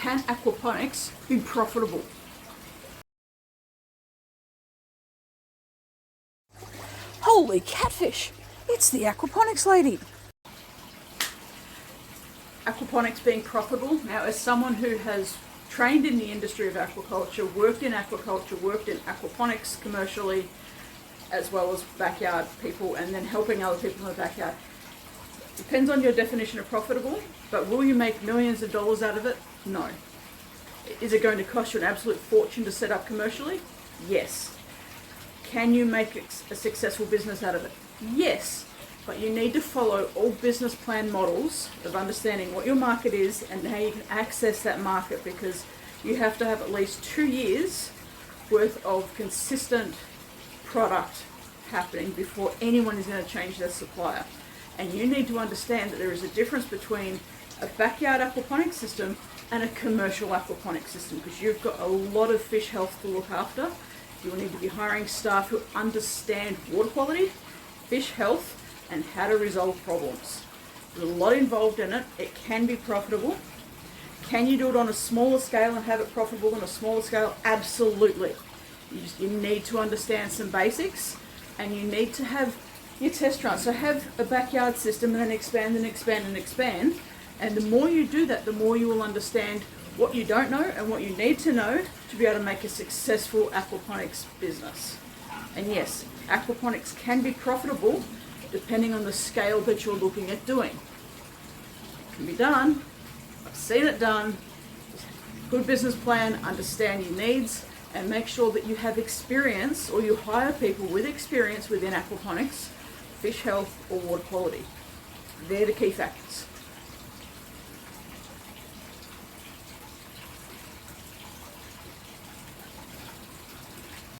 can aquaponics be profitable? Holy catfish! It's the aquaponics lady! Aquaponics being profitable. Now, as someone who has trained in the industry of aquaculture, worked in aquaponics commercially, as well as backyard people, and then helping other people in the backyard, depends on your definition of profitable, but will you make millions of dollars out of it? No. Is it going to cost you an absolute fortune to set up commercially? Yes. Can you make a successful business out of it? Yes. But you need to follow all business plan models of understanding what your market is and how you can access that market, because you have to have at least 2 years worth of consistent product happening before anyone is going to change their supplier. And you need to understand that there is a difference between a backyard aquaponics system and a commercial aquaponics system, because you've got a lot of fish health to look after. You will need to be hiring staff who understand water quality, fish health, and how to resolve problems. There's a lot involved in it. It can be profitable. Can you do it on a smaller scale and have it profitable on a smaller scale? Absolutely. You need to understand some basics, and you need to have your test run. So have a backyard system and then expand and expand and expand. And the more you do that, the more you will understand what you don't know and what you need to know to be able to make a successful aquaponics business. And yes, aquaponics can be profitable depending on the scale that you're looking at doing. It can be done. I've seen it done. Good business plan, understand your needs, and make sure that you have experience, or you hire people with experience within aquaponics, fish health, or water quality. They're the key factors.